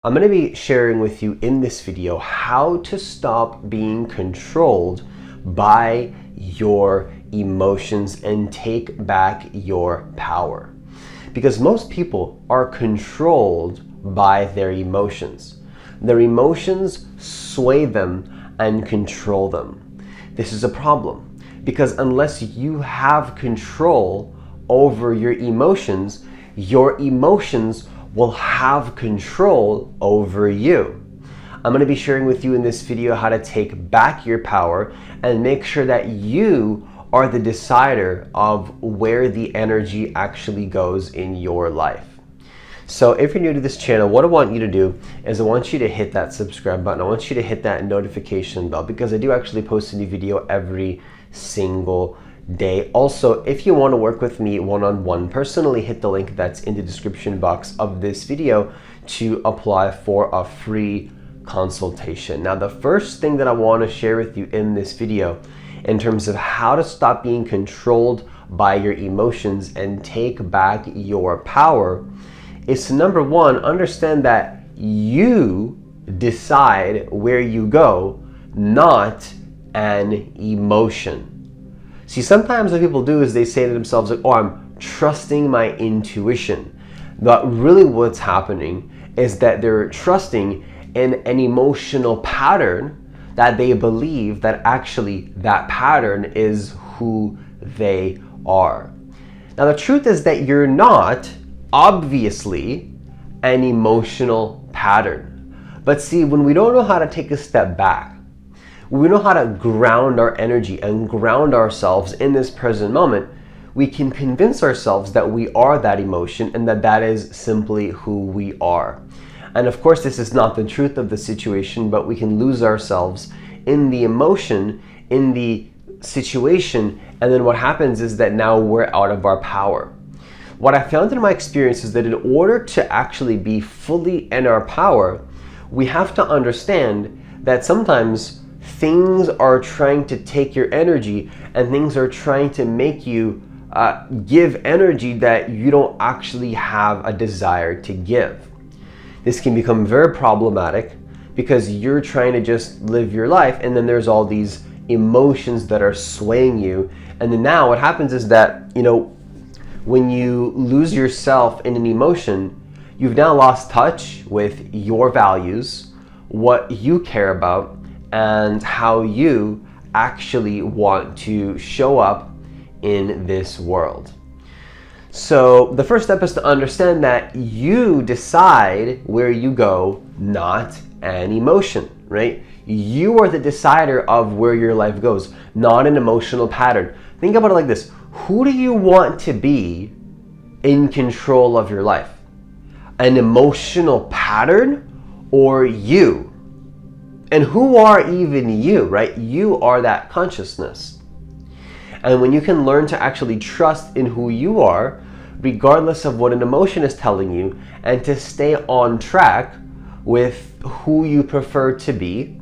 I'm going to be sharing with you in this video how to stop being controlled by your emotions and take back your power. Because most people are controlled by their emotions. Their emotions sway them and control them. This is a problem because unless you have control over your emotions will have control over you. I'm going to be sharing with you in this video how to take back your power and make sure that you are the decider of where the energy actually goes in your life. So if you're new to this channel, what I want you to do is I want you to hit that subscribe button. I want you to hit that notification bell because I do actually post a new video every single day. Also, if you want to work with me one-on-one personally, hit the link that's in the description box of this video to apply for a free consultation. Now, the first thing that I want to share with you in this video in terms of how to stop being controlled by your emotions and take back your power is to, number one, understand that you decide where you go, not an emotion. See, sometimes what people do is they say to themselves, like, oh, I'm trusting my intuition. But really what's happening is that they're trusting in an emotional pattern that they believe that actually that pattern is who they are. Now, the truth is that you're not, obviously, an emotional pattern. But see, when we don't know how to take a step back, we know how to ground our energy and ground ourselves in this present moment, we can convince ourselves that we are that emotion and that that is simply who we are. And of course, this is not the truth of the situation, but we can lose ourselves in the emotion, in the situation, and then what happens is that now we're out of our power. What I found in my experience is that in order to actually be fully in our power, we have to understand that sometimes things are trying to take your energy and things are trying to make you give energy that you don't actually have a desire to give. This can become very problematic because you're trying to just live your life and then there's all these emotions that are swaying you. And then now what happens is that, when you lose yourself in an emotion, you've now lost touch with your values, what you care about, and how you actually want to show up in this world. So the first step is to understand that you decide where you go, not an emotion, right? You are the decider of where your life goes, not an emotional pattern. Think about it like this. Who do you want to be in control of your life? An emotional pattern or you? And who are even you, right? You are that consciousness. And when you can learn to actually trust in who you are, regardless of what an emotion is telling you, and to stay on track with who you prefer to be,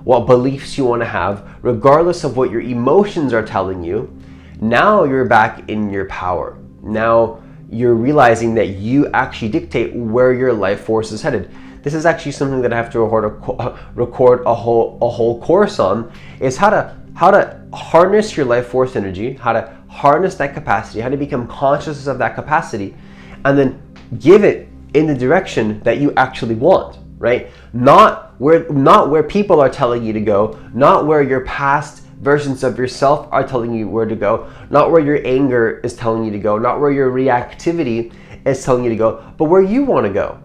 what beliefs you want to have, regardless of what your emotions are telling you, now you're back in your power. Now you're realizing that you actually dictate where your life force is headed. This is actually something that I have to record a whole course on, is how to harness your life force energy, how to harness that capacity, how to become conscious of that capacity, and then give it in the direction that you actually want, right? Not where people are telling you to go, not where your past versions of yourself are telling you where to go, not where your anger is telling you to go, not where your reactivity is telling you to go, but where you want to go.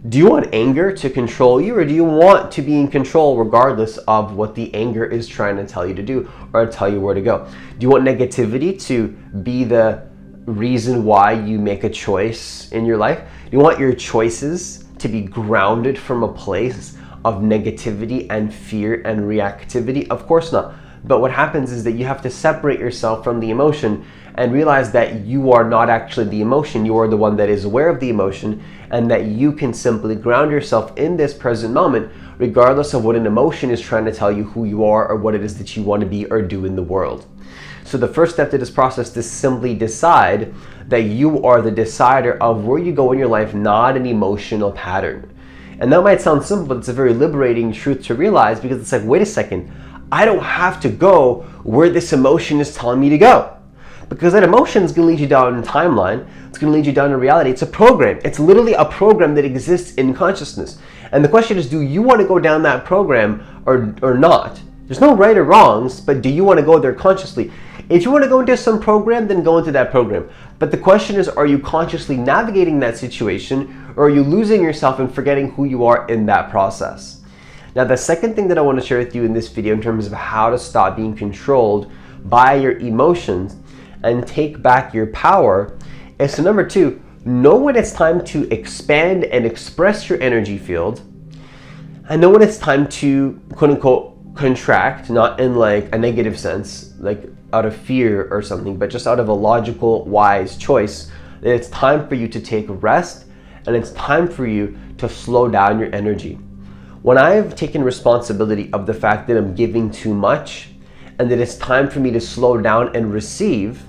Do you want anger to control you, or do you want to be in control regardless of what the anger is trying to tell you to do or tell you where to go? Do you want negativity to be the reason why you make a choice in your life? Do you want your choices to be grounded from a place of negativity and fear and reactivity? Of course not. But what happens is that you have to separate yourself from the emotion and realize that you are not actually the emotion. You are the one that is aware of the emotion, and that you can simply ground yourself in this present moment regardless of what an emotion is trying to tell you who you are or what it is that you want to be or do in the world. So the first step to this process is simply decide that you are the decider of where you go in your life, not an emotional pattern. And that might sound simple, but it's a very liberating truth to realize, because it's like, wait a second, I don't have to go where this emotion is telling me to go. Because that emotion is going to lead you down a timeline. It's going to lead you down to reality. It's a program. It's literally a program that exists in consciousness. And the question is, do you want to go down that program or not? There's no right or wrongs, but do you want to go there consciously? If you want to go into some program, then go into that program. But the question is, are you consciously navigating that situation, or are you losing yourself and forgetting who you are in that process? Now, the second thing that I want to share with you in this video in terms of how to stop being controlled by your emotions and take back your power is to, number two, know when it's time to expand and express your energy field, and know when it's time to, quote unquote, contract, not in like a negative sense, like out of fear or something, but just out of a logical, wise choice, that it's time for you to take rest and it's time for you to slow down your energy. When I've taken responsibility of the fact that I'm giving too much and that it's time for me to slow down and receive,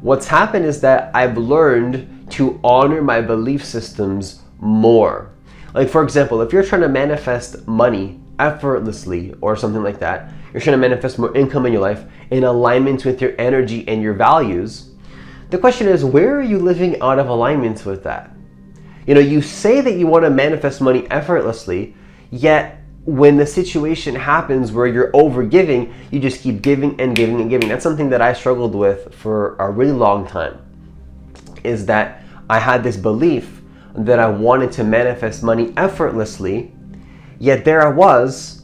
what's happened is that I've learned to honor my belief systems more. Like, for example, if you're trying to manifest money effortlessly or something like that, you're trying to manifest more income in your life in alignment with your energy and your values, the question is, where are you living out of alignment with that? You know, you say that you want to manifest money effortlessly, yet when the situation happens where you're over giving, you just keep giving and giving and giving. That's something that I struggled with for a really long time, is that I had this belief that I wanted to manifest money effortlessly, yet there I was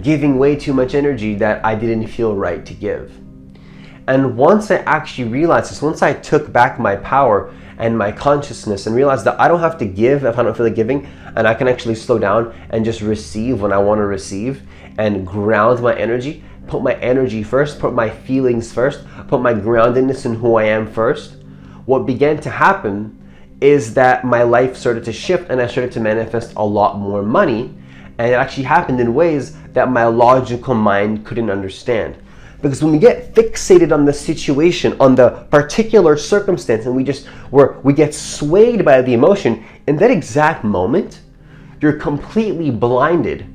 giving way too much energy that I didn't feel right to give. And once I actually realized this, once I took back my power and my consciousness and realized that I don't have to give if I don't feel like giving, and I can actually slow down and just receive when I want to receive and ground my energy, put my energy first, put my feelings first, put my groundedness in who I am first, what began to happen is that my life started to shift and I started to manifest a lot more money. And it actually happened in ways that my logical mind couldn't understand. Because when we get fixated on the situation, on the particular circumstance, and we get swayed by the emotion, in that exact moment, you're completely blinded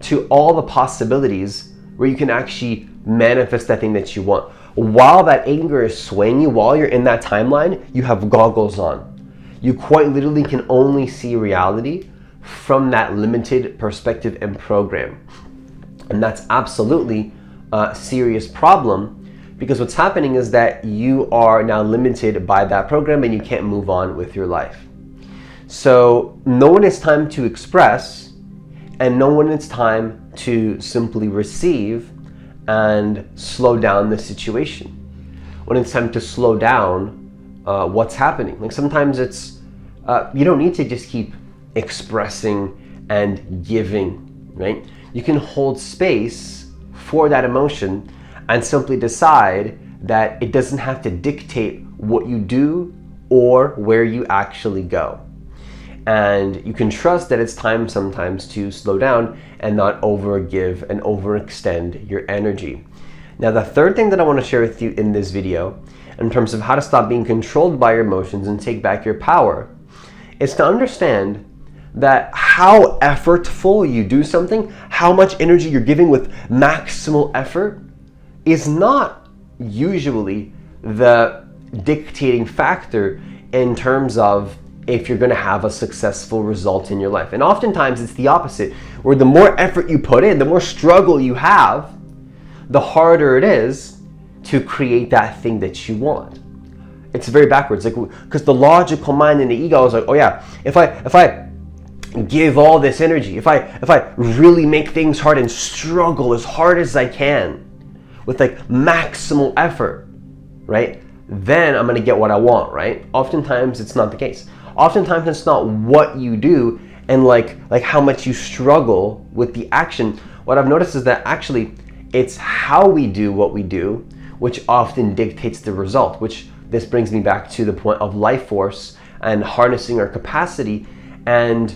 to all the possibilities where you can actually manifest that thing that you want. While that anger is swaying you, while you're in that timeline, you have goggles on. You quite literally can only see reality from that limited perspective and program. And that's absolutely a serious problem, because what's happening is that you are now limited by that program and you can't move on with your life. So know when it's time to express, and know when it's time to simply receive and slow down the situation. When it's time to slow down what's happening. Like sometimes it's, you don't need to just keep expressing and giving, right? You can hold space for that emotion and simply decide that it doesn't have to dictate what you do or where you actually go. And you can trust that it's time sometimes to slow down and not overgive and overextend your energy. Now, the third thing that I want to share with you in this video, in terms of how to stop being controlled by your emotions and take back your power, is to understand that how effortful you do something, how much energy you're giving with maximal effort, is not usually the dictating factor in terms of if you're going to have a successful result in your life. And oftentimes it's the opposite, where the more effort you put in, the more struggle you have, the harder it is to create that thing that you want. It's very backwards, like, because the logical mind and the ego is like, oh yeah, if I give all this energy, if I really make things hard and struggle as hard as I can with like maximal effort, right, then I'm going to get what I want, right? Oftentimes it's not the case. Oftentimes it's not what you do and like how much you struggle with the action. What I've noticed is that actually it's how we do what we do which often dictates the result, which this brings me back to the point of life force and harnessing our capacity and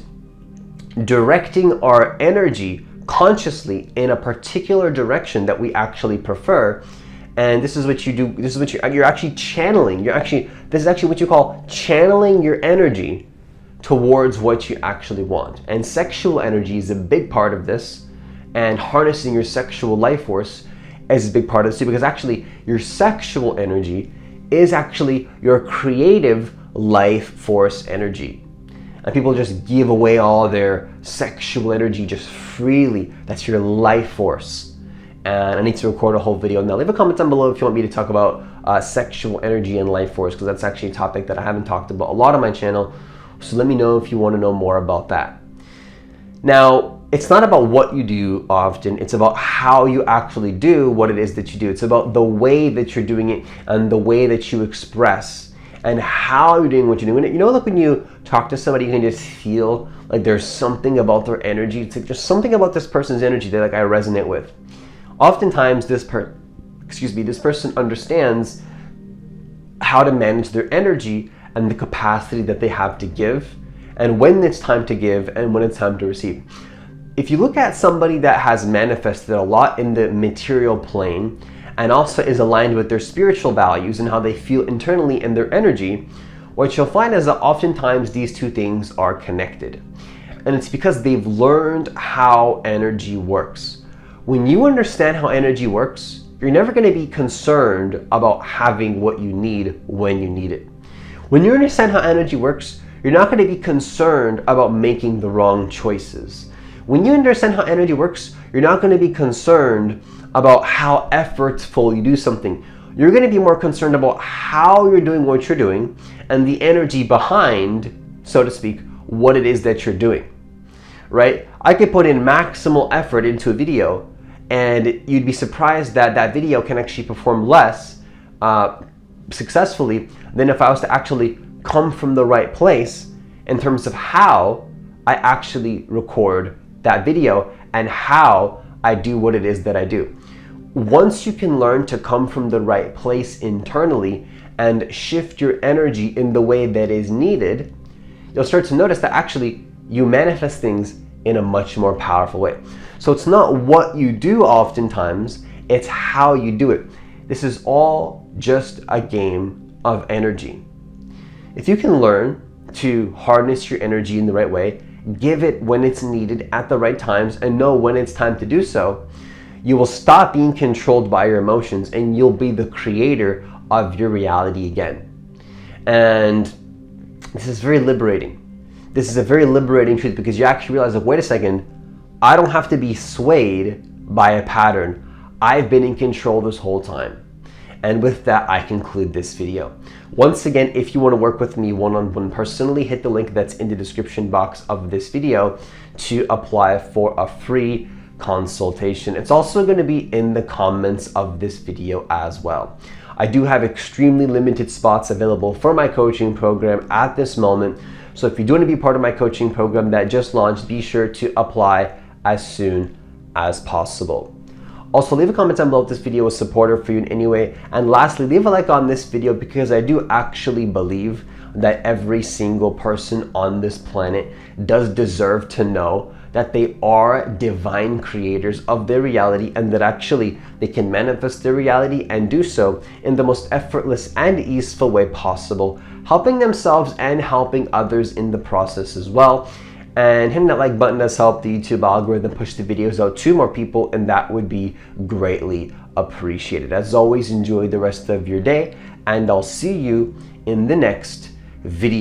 directing our energy consciously in a particular direction that we actually prefer. And this is what you do. This is what you're actually channeling. This is actually what you call channeling your energy towards what you actually want. And sexual energy is a big part of this, and harnessing your sexual life force is a big part of this too, because actually your sexual energy is actually your creative life force energy. And people just give away all their sexual energy just freely. That's your life force. And I need to record a whole video on that. Leave a comment down below if you want me to talk about sexual energy and life force, because that's actually a topic that I haven't talked about a lot on my channel. So let me know if you want to know more about that. Now, it's not about what you do often, it's about how you actually do what it is that you do. It's about the way that you're doing it and the way that you express and how you're doing what you're doing. You know, like when you talk to somebody, you can just feel like there's something about their energy. It's like there's something about this person's energy that I resonate with. Oftentimes this person understands how to manage their energy and the capacity that they have to give, and when it's time to give and when it's time to receive. If you look at somebody that has manifested a lot in the material plane and also is aligned with their spiritual values and how they feel internally in their energy, what you'll find is that oftentimes these two things are connected. And it's because they've learned how energy works. When you understand how energy works, you're never going to be concerned about having what you need when you need it. When you understand how energy works, you're not going to be concerned about making the wrong choices. When you understand how energy works, you're not going to be concerned about how effortful you do something. You're going to be more concerned about how you're doing what you're doing and the energy behind, so to speak, what it is that you're doing, right? I could put in maximal effort into a video and you'd be surprised that that video can actually perform less successfully than if I was to actually come from the right place in terms of how I actually record that video and how I do what it is that I do. Once you can learn to come from the right place internally and shift your energy in the way that is needed, you'll start to notice that actually you manifest things in a much more powerful way. So it's not what you do oftentimes, it's how you do it. This is all just a game of energy. If you can learn to harness your energy in the right way, give it when it's needed at the right times, and know when it's time to do so, you will stop being controlled by your emotions and you'll be the creator of your reality again. And this is very liberating. This is a very liberating truth, because you actually realize, like, wait a second, I don't have to be swayed by a pattern. I've been in control this whole time. And with that, I conclude this video. Once again, if you want to work with me one-on-one personally, hit the link that's in the description box of this video to apply for a free consultation. It's also going to be in the comments of this video as well. I do have extremely limited spots available for my coaching program at this moment. So if you do want to be part of my coaching program that just launched, be sure to apply as soon as possible. Also, leave a comment down below if this video was supportive for you in any way. And lastly, leave a like on this video, because I do actually believe that every single person on this planet does deserve to know that they are divine creators of their reality, and that actually they can manifest their reality and do so in the most effortless and easeful way possible, helping themselves and helping others in the process as well. And hitting that like button does help the YouTube algorithm push the videos out to more people, and that would be greatly appreciated. As always, enjoy the rest of your day, and I'll see you in the next video.